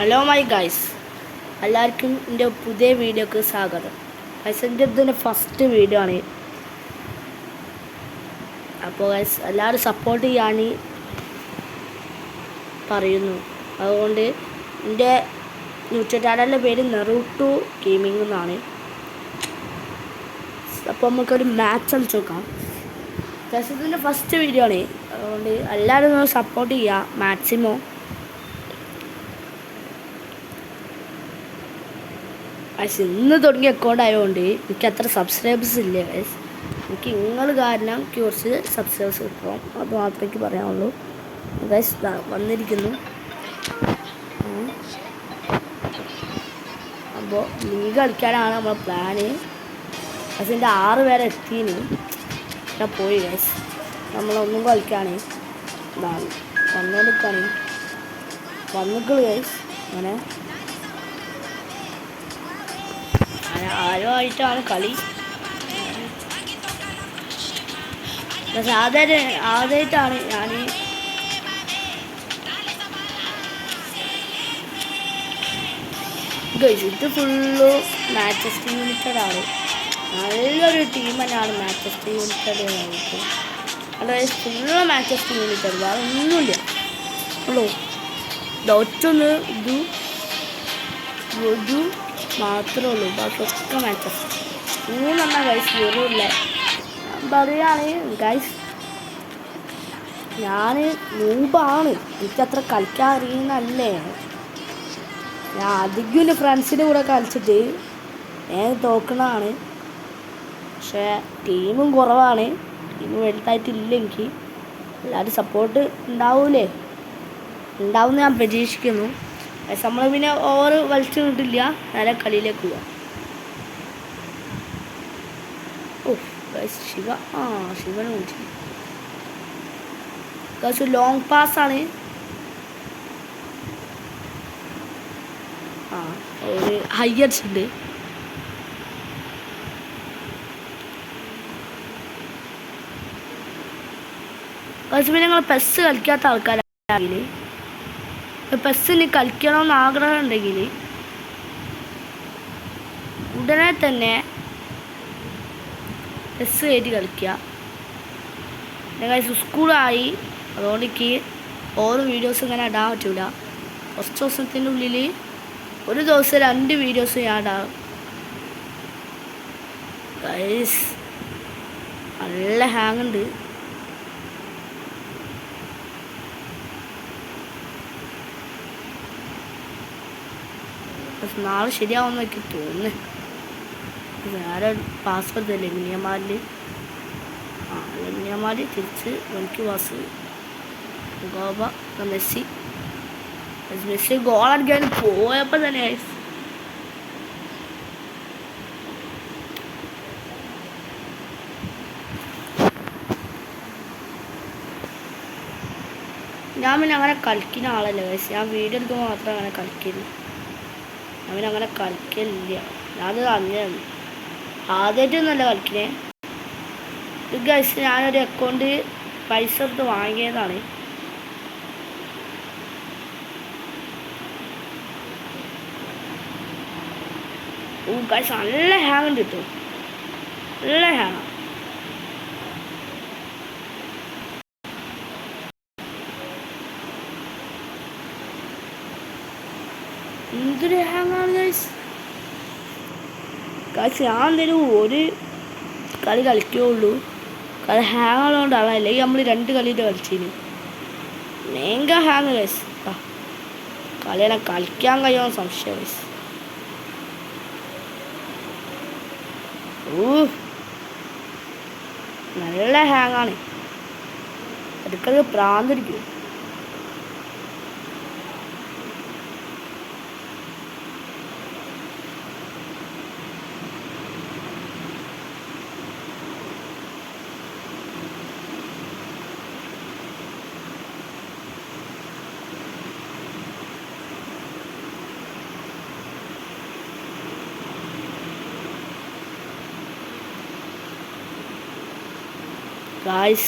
Hello my guys, എല്ലാവർക്കും എൻ്റെ പുതിയ വീഡിയോക്ക് സ്വാഗതം. ഗൈസ്, എൻ്റെ ഇതിൻ്റെ ഫസ്റ്റ് വീഡിയോ ആണ്. അപ്പോൾ ഗൈസ് എല്ലാവരും സപ്പോർട്ട് ചെയ്യാൻ പറയുന്നു. അതുകൊണ്ട് എൻ്റെ യൂട്യൂബ് ചാനലിൻ്റെ പേര് നെറൂട്ടോ ഗെയിമിംഗ് എന്നാണ്. അപ്പോൾ നമുക്കൊരു മാച്ച് കളിച്ച് നോക്കാം. ഗൈസ്, ഇതിൻ്റെ ഫസ്റ്റ് വീഡിയോ ആണ്. അതുകൊണ്ട് എല്ലാവരും ഒന്ന് സപ്പോർട്ട് ചെയ്യുക മാക്സിമം. ഗൈസ്, ഇന്ന് തുടങ്ങിയ അക്കൗണ്ട് ആയതുകൊണ്ട് എനിക്ക് അത്ര സബ്സ്ക്രൈബേഴ്സ് ഇല്ല. ഗൈസ്, എനിക്ക് നിങ്ങൾ കാരണം എനിക്ക് കുറച്ച് സബ്സ്ക്രൈബേഴ്സ് കിട്ടും, അത് മാത്രമേ എനിക്ക് പറയാനുള്ളൂ. ഗൈസ് വന്നിരിക്കുന്നു. അപ്പോൾ ലീഗ് കളിക്കാനാണ് നമ്മളെ പ്ലാന്. ഗൈസ്, എൻ്റെ 6 പേരെ എത്തിന് ഞാൻ പോയി. ഗൈസ്, നമ്മളൊന്നും കളിക്കാണ് വന്നുകൊടുക്കാണ് വന്നിട്ടുള്ളൂ. ഗൈസ്, അങ്ങനെ ആരുമായിട്ടാണ് കളി. പക്ഷെ ആദ്യമായിട്ടാണ് ഞാൻ ഇത് ഫുള്ള് മാഞ്ചസ്റ്റർ യുണൈറ്റഡ് ആണ്. നല്ലൊരു ടീം തന്നെയാണ് മാഞ്ചസ്റ്റർ യുണൈറ്റഡ്. അല്ല, ഫുള്ള് മാഞ്ചസ്റ്റർ യുണൈറ്റഡ്, വേറെ ഒന്നുമില്ല. ഉള്ളൂ ഡോറ്റൊന്ന് ഇത് മാത്രമേ ഉള്ളൂ, ബാക്കിയൊക്കെ മാഞ്ചസ്റ്റർ. 3 ഗൈസ് വെറുമില്ല. പറയുകയാണ് ഗൈസ്, ഞാൻ നൂബാണ്, എനിക്കത്ര കളിക്കാൻ അറിയുന്നല്ലേ. ഞാൻ അധികം എൻ്റെ ഫ്രണ്ട്സിൻ്റെ കൂടെ കളിച്ചിട്ട് ഞാൻ തോക്കണതാണ്. പക്ഷേ ടീമും കുറവാണ്, ടീം വലുതായിട്ടില്ല. എനിക്ക് എല്ലാവരും സപ്പോർട്ട് ഉണ്ടാവൂലേ, ഉണ്ടാവുമെന്ന് ഞാൻ പ്രതീക്ഷിക്കുന്നു. നമ്മൾ പിന്നെ ഓവർ വലിച്ചു കിട്ടില്ല. നേരെ കളിയിലേക്ക് പോവാം. ശിവനെ വിളിച്ചു. കുറച്ച് ലോങ് പാസ്സാണ്. ഒരു ഹൈയർസ് ഉണ്ട്. കുറച്ച് പിന്നെ ഞങ്ങൾ പെസ് കളിക്കാത്ത ആൾക്കാരാണെങ്കിൽ, പെസ്സിന് കളിക്കണമെന്ന് ആഗ്രഹം ഉണ്ടെങ്കിൽ ഉടനെ തന്നെ പെസ് കയറ്റി കളിക്കുക. സ്കൂളായി, അതുകൊണ്ട് എനിക്ക് ഓരോ വീഡിയോസ് ഇങ്ങനെ ഇടാൻ പറ്റില്ല. കുറച്ച് ദിവസത്തിൻ്റെ ഉള്ളിൽ ഒരു ദിവസം 2 വീഡിയോസ് ഞാൻ ഇടാം. ഗൈസ്, നല്ല ഹാങ് ഉണ്ട്. നാളെ ശരിയാവുമെന്ന് എനിക്ക് തോന്നുന്നു. വേറെ പാസ്വേഡ് ലെമിനിയമാരിൽ തിരിച്ച് എനിക്ക് പാസ് ഗോബ മെസ്സി ഗോൾ അടിക്കാൻ പോയപ്പോൾ തന്നെ ഞാൻ പിന്നെ അങ്ങനെ കളിക്കുന്ന ആളല്ല. ഗൈസ്, ഞാൻ വീഡിയോ എടുക്കുമ്പോൾ മാത്രം അങ്ങനെ കളിക്കുന്നു. ഞാൻ പിന്നെ അങ്ങനെ കളിക്കലില്ല. ഞാനത് അങ്ങനെയാണ് ആദ്യമായിട്ടൊന്നുമല്ല കളിക്കണേ. ഗൈസ്, ഞാനൊരു അക്കൗണ്ട് പൈസ എടുത്ത് വാങ്ങിയതാണ്. ഗൈസ്, നല്ല ഹാങ് ഉണ്ട് കേട്ടോ, നല്ല ഹാങ്. എന്തൊരു ഹാങ്ങാണ് ഗൈസ്. ഞാൻ എന്തായാലും ഒരു കളി കളിക്കുകയുള്ളൂ. കളി ഹാങ് ഉള്ളതുകൊണ്ടാണ്, അല്ലെങ്കിൽ നമ്മൾ 2 കളിയിട്ട് കളിച്ചിന്. മേങ്ക ഹാങ് ഗൈസ്. കളിയാണ് കളിക്കാൻ കഴിയുമെന്ന് സംശയം ഗൈസ്. നല്ല ഹാങ്ങാണ്, എടുക്കുന്നത് പ്രാന്തിരിക്കും. Guys,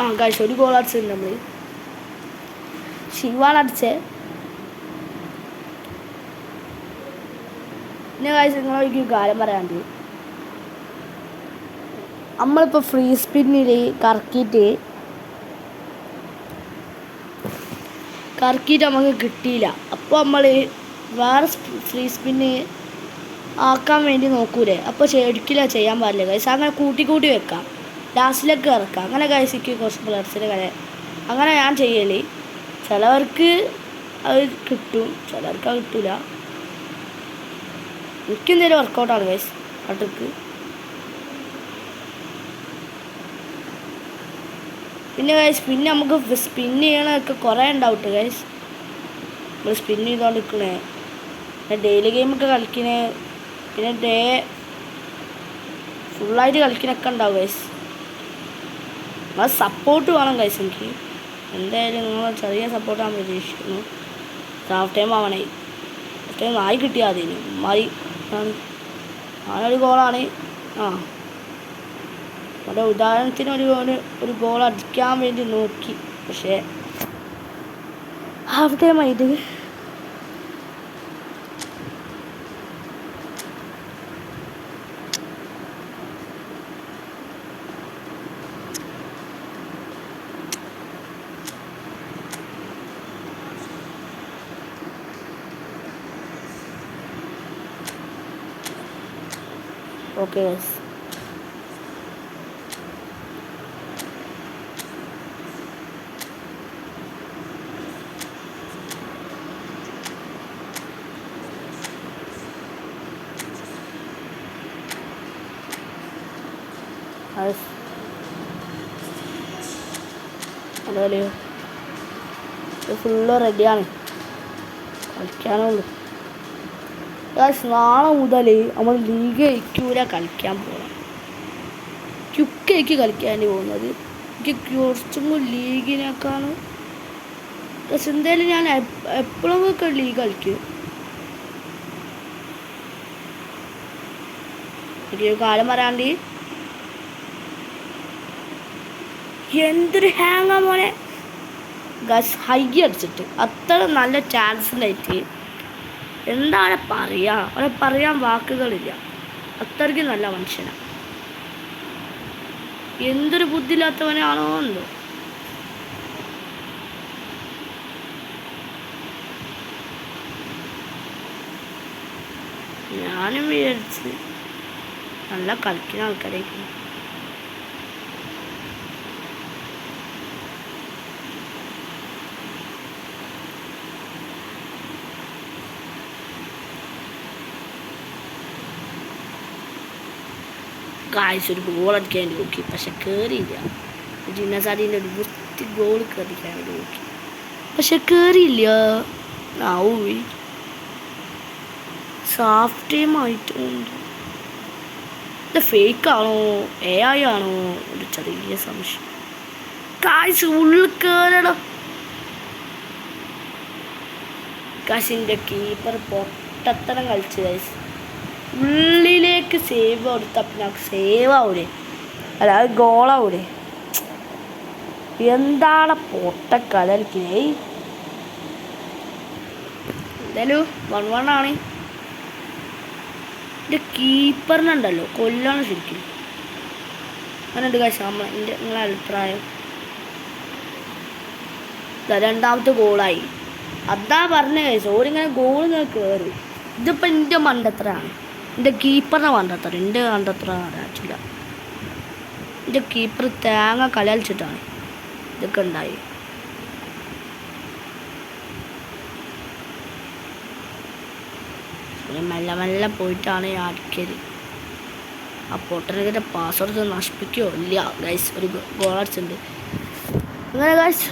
ആ ഗൈസ് ഒരു ഗോൾ അടിച്ചിട്ടുണ്ട് നമ്മൾ. ശിവാണ് അടിച്ചേ. പിന്നെ ഗൈസ് നിങ്ങളൊരു കാര്യം പറയാണ്ട്, നമ്മളിപ്പോൾ ഫ്രീ സ്പിന്നിൽ കറക്കിയിട്ട് നമുക്ക് കിട്ടിയില്ല. അപ്പോൾ നമ്മൾ വേറെ ഫ്രീ സ്പിന്ന് ആക്കാൻ വേണ്ടി നോക്കൂലേ, അപ്പോൾ ഒരിക്കലും ചെയ്യാൻ പാടില്ല ഗൈസ്. അങ്ങനെ കൂട്ടി വെക്കാം, ലാസ്റ്റിലേക്ക് ഇറക്കാം. അങ്ങനെ ഗൈസിക്ക് കുറച്ച് പ്ലേയേഴ്സിൻ്റെ കളി അങ്ങനെ ഞാൻ ചെയ്യല്. ചിലവർക്ക് അത് കിട്ടും, ചിലവർക്ക് അത് കിട്ടില്ല. എനിക്കെന്തെങ്കിലും വർക്കൗട്ടാണ് ഗൈസ് ആ ട്രിക്ക്. പിന്നെ ഗൈസ് പിന്നെ നമുക്ക് സ്പിൻ ചെയ്യണതൊക്കെ കുറേ ഉണ്ടാവട്ടെ ഗൈസ്. നമ്മൾ സ്പിൻ ചെയ്തുകൊണ്ടിരിക്കണേ, പിന്നെ ഡെയിലി ഗെയിമൊക്കെ കളിക്കണേ, പിന്നെ ഡേ ഫുള്ളായിട്ട് കളിക്കണൊക്കെ ഉണ്ടാവും ഗൈസ്. നിങ്ങൾ സപ്പോർട്ട് വേണം ഗൈസ്. എനിക്ക് എന്തായാലും നിങ്ങൾ ചെറിയ സപ്പോർട്ടാണ് പ്രതീക്ഷിക്കുന്നു. ഹാഫ് ടൈം ആവണേ, ഹാഫ് ടൈം ആയി കിട്ടിയാൽ അതിന് മായി ആണൊരു ഗോളാണ്. ആ അവിടെ ഉദാഹരണത്തിന് ഒരു ഗോൾ അടിക്കാൻ വേണ്ടി നോക്കി, പക്ഷേ ഹാഫ് ടൈം ആയിട്ട്. ഓക്കെ ഗൈസ്, അതല്ലേ ഫുള്ള് റെഡിയാണ്, കളിക്കാനുള്ളൂ ഗൈസ്. നാളെ മുതൽ നമ്മൾ ലീഗ് ജയിക്കൂല കളിക്കാൻ പോകണം. ക്യുക്കായിരിക്കും കളിക്കാൻ പോകുന്നത്. എനിക്ക് കുറച്ചും കൂടി ലീഗിനേക്കാണ് പക്ഷെ എന്തായാലും ഞാൻ എപ്പോഴൊക്കെ ലീഗ് കളിക്കും. എനിക്ക് കാലം പറയാണ്ട് എന്തൊരു ഹാങ്ങാ മോനെ ഗസ്. ഹൈ അടിച്ചിട്ട് അത്ര നല്ല ചാൻസ് ഉണ്ടായിട്ട് എന്താണ് പറയുക, അവനെ പറയാൻ വാക്കുകളില്ല. അത്രയ്ക്ക് നല്ല മനുഷ്യനാണ്. എന്തൊരു ബുദ്ധിയില്ലാത്തവനാണോ എന്തോ. ഞാനും വിചാരിച്ച് നല്ല കളിക്കുന്ന ആൾക്കാരായിരിക്കും. കാഴ്ച ഒരു ഗോൾ അടിക്കാൻ വേണ്ടി നോക്കി, പക്ഷെ കയറിയില്ല. ജിന്നസാദിൻ്റെ ഒരു വൃത്തി ഗോൾ കയറിക്കാൻ വേണ്ടി നോക്കി, പക്ഷെ കയറിയില്ല. ആവൂയി സാഫ് ടൈം ആയിട്ടുണ്ട്. ഇത് ഫേക്കാണോ AI ആണോ ഒരു ചെറിയ സംശയം. കാഴ്ച ഉള്ളിൽ കയറണം. കാശിൻ്റെ കീപ്പർ പൊട്ടത്തരം കളിച്ച് കാഴ്ച ഉള്ളിലേക്ക് സേവ് കൊടുത്താൽ പിന്നെ സേവ് ആവൂലേ, അല്ലാതെ ഗോളാവൂലേ. എന്താണ് പൊട്ടക്കലൽക്കിനേ. എന്തായാലും 1-1 ആണ്. എൻ്റെ കീപ്പറിനുണ്ടല്ലോ കൊല്ലാണ് ശരിക്കും. അങ്ങനെ ഉണ്ട് കാശ് നിങ്ങളെ അഭിപ്രായം. രണ്ടാമത്തെ ഗോളായി. അതാ പറഞ്ഞ കാശ് ഓരിങ്ങനെ ഗോൾ ഇങ്ങനെ കയറി. ഇതിപ്പോൾ എൻ്റെ മണ്ടത്തരാണ്, എൻ്റെ കീപ്പറിനെ മണ്ടത്തര. എൻ്റെ മണ്ടത്തര അറിയില്ല. എൻ്റെ കീപ്പർ തേങ്ങ കലലിച്ചിട്ടാണ് ഇതൊക്കെ ഉണ്ടായി. മെല്ലെ മെല്ലെ പോയിട്ടാണ് അടിക്കല്. ആ പൊട്ടനെതിരെ പാസ്വേഡ് നശിപ്പിക്കുകയോ ഇല്ല ഗൈസ്. ഒരു ഗോൾ അടിച്ചിട്ടുണ്ട്. അങ്ങനെ ഗൈസ്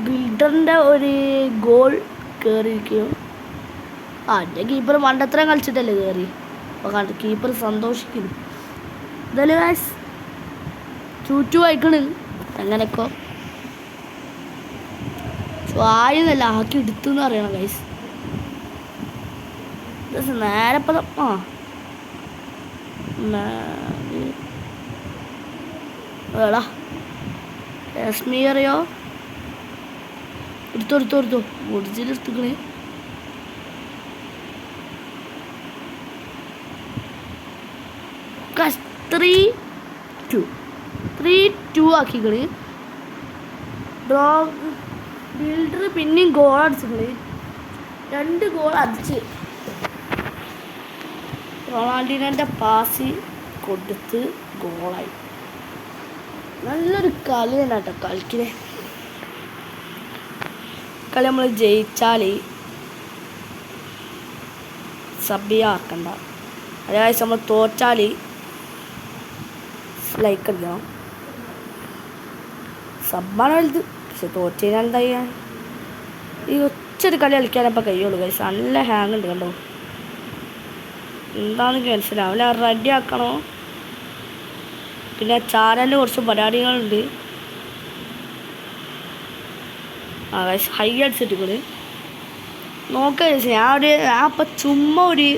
ബിൽഡറിൻ്റെ ഒരു ഗോൾ കയറിയിരിക്കുകയോ. എൻ്റെ കീപ്പർ മണ്ടത്തരം കളിച്ചിട്ടല്ലേ കയറി. അപ്പോൾ കണ്ട് കീപ്പർ സന്തോഷിക്കുന്നു. എന്തായാലും ഗൈസ് ചൂറ്റു വായിക്കണ് എങ്ങനെയൊക്കെ വായുന്നല്ല ആക്കി എടുത്തു എന്ന് അറിയണം ഗൈസ്. നേരെ ഇപ്പം എടാ കാശ്മീറിയോ എടുത്തോ ഒറിജിനൽ എടുത്തുക്കണേ. 3-2 ആക്കിക്കള്. ബിൽഡർ പിന്നെയും ഗോൾ അടിച്ചിക്കള്. 2 ഗോൾ അടിച്ച് റൊണാൾഡീനോൻ്റെ പാസ് കൊടുത്ത് ഗോളായി. നല്ലൊരു കളിയാണ് കേട്ടോ കളിക്കിനെ. കളി നമ്മൾ ജയിച്ചാൽ സബ്ബിയാക്കണ്ട. അതായത് നമ്മൾ തോറ്റാൽ ലൈക്ക് അടിക്കണം. സബ്ബാണ് വലുത്. പക്ഷെ തോറ്റ് കഴിഞ്ഞാൽ എന്താ ചെയ്യാൻ? ഈ ഒച്ചൊരു കളി കളിക്കാനപ്പോൾ കഴിയുള്ളൂ. കഴിച്ച് നല്ല ഹാങ് ഉണ്ട് കണ്ടോ. എന്താണെന്ന് മനസ്സിലാവില്ല. റെഡി ആക്കണോ? പിന്നെ ചാനലിൽ കുറച്ച് പരിപാടികളുണ്ട്. ഹൈ അടിച്ചിട്ടുകൾ നോക്കുക. ഞാൻ അപ്പം ചുമ്മാ ഒരു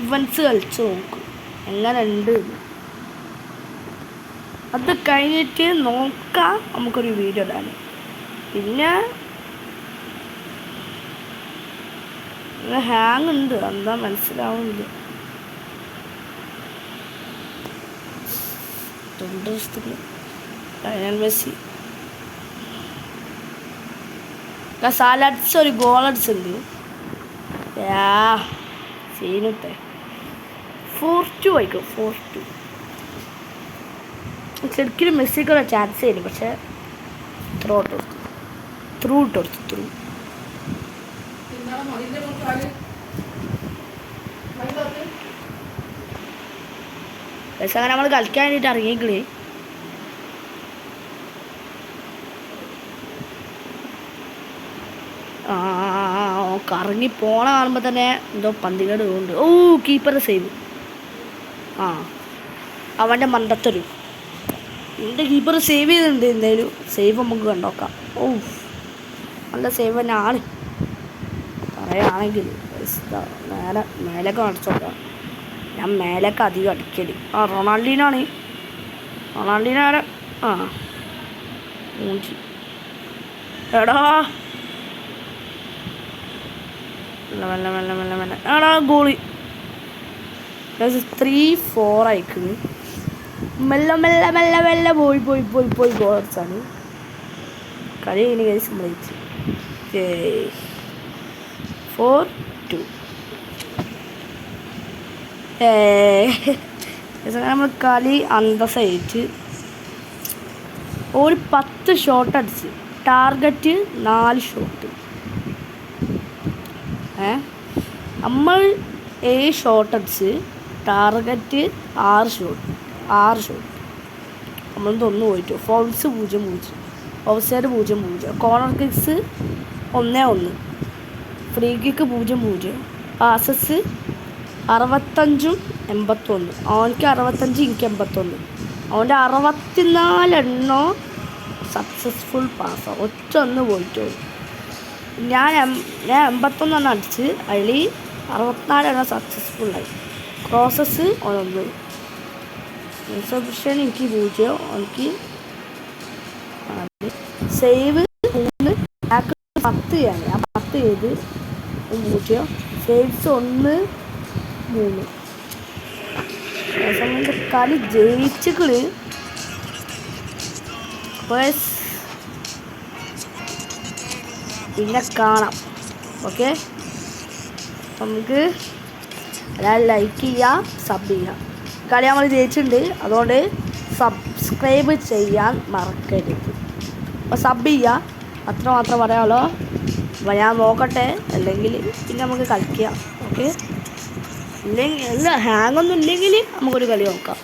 ഇവൻസ് കളിച്ച് നോക്കും എങ്ങനെ ഉണ്ട്. അത് കഴിഞ്ഞിട്ട് നോക്കാം നമുക്കൊരു വീഡിയോ ഇടാൻ. പിന്നെ ഹാങ് ഉണ്ട്, എന്താ മനസ്സിലാവുന്നില്ല. 2 ദിവസത്തിൽ ലയണൽ മെസ്സി സാലഡ്സ് ഒരു ഗോൾ അടിച്ചിട്ടുണ്ട്. സീനിട്ടെ 4-2 ആയിക്കും. 4-2 ശരിക്കും മെസ്സിക്കുള്ള ചാൻസ് ആയിരുന്നു. പക്ഷെ ത്രൂ ഇട്ട് കൊടുത്തു. പക്ഷെ അങ്ങനെ നമ്മൾ കളിക്കാൻ വേണ്ടിയിട്ട് ഇറങ്ങിക്കളി. കറങ്ങി പോണ കാണുമ്പോൾ തന്നെ എന്തോ പന്തികേട് ഉണ്ട്. Keeper save. അവൻ്റെ മണ്ടത്തൊരു എൻ്റെ കീപ്പർ സേവ് ചെയ്തിട്ടുണ്ട്. എന്തായാലും സേവ് നമുക്ക് കണ്ടോക്കാം. നല്ല സേവ് തന്നെ ആണ് പറയുകയാണെങ്കിൽ. മേലൊക്കെ അടിച്ചോക്കാം. ഞാൻ മേലൊക്കെ അധികം അടിക്കല്. റൊണാൾഡീനാണ്. റൊണാൾഡീനോ മൂഞ്ചി എടാ മെല്ലെ എടാ ഗോളി. 3-4 ആയിക്കുന്നു. മെല്ലെ പോയി ഗോൾ അടിച്ചാണ് കളി. ഇനി കഴിച്ച് സംഭവിച്ചു 4-2. നമ്മൾ കളി അന്തസ്സായിട്ട് ഒരു 10 ഷോട്ട് അടിച്ച്. Target 4 shot. നമ്മൾ 7 ഷോട്ട് അടിച്ച് ടാർഗറ്റ് 6 ഷോട്ട്. നമ്മളൊന്ന് പോയിട്ടു. Fouls 0-0, offside 0-0, corner kicks 1-1, free kick 0-0, passes 65-81. അവനക്ക് 65, എനിക്ക് 81. അവൻ്റെ 64 എണ്ണം സക്സസ്ഫുൾ പാസ്സാണ്. ഒറ്റ പോയിട്ടു. ഞാൻ 81 അടിച്ച്. അതിൽ 64 എണ്ണം സക്സസ്ഫുള്ളായി. ക്രോസസ് 1, ഇൻസർപ്ഷൻ എനിക്ക് 0, എനിക്ക് സേവ് 3, 10 ചെയ്യാൻ. ആ 10 ചെയ്ത് 0, സേവ്സ് 1, 3. സമയത്ത് കളി ജയിച്ചുകള്. പിന്നെ കാണാം. ഓക്കെ, നമുക്ക് ലൈക്ക് ചെയ്യുക, സബ് ചെയ്യുക. കളി നമ്മൾ ജയിച്ചിട്ടുണ്ട്, അതുകൊണ്ട് സബ്സ്ക്രൈബ് ചെയ്യാൻ മറക്കരുത്. അപ്പോൾ സബ് ചെയ്യുക, അത്ര മാത്രം പറയാമല്ലോ. അപ്പോൾ ഞാൻ നോക്കട്ടെ, അല്ലെങ്കിൽ പിന്നെ നമുക്ക് കളിക്കാം. ഓക്കെ, ഇല്ലെങ്കിൽ ഹാങ്ങൊന്നും ഇല്ലെങ്കിൽ നമുക്കൊരു കളി നോക്കാം.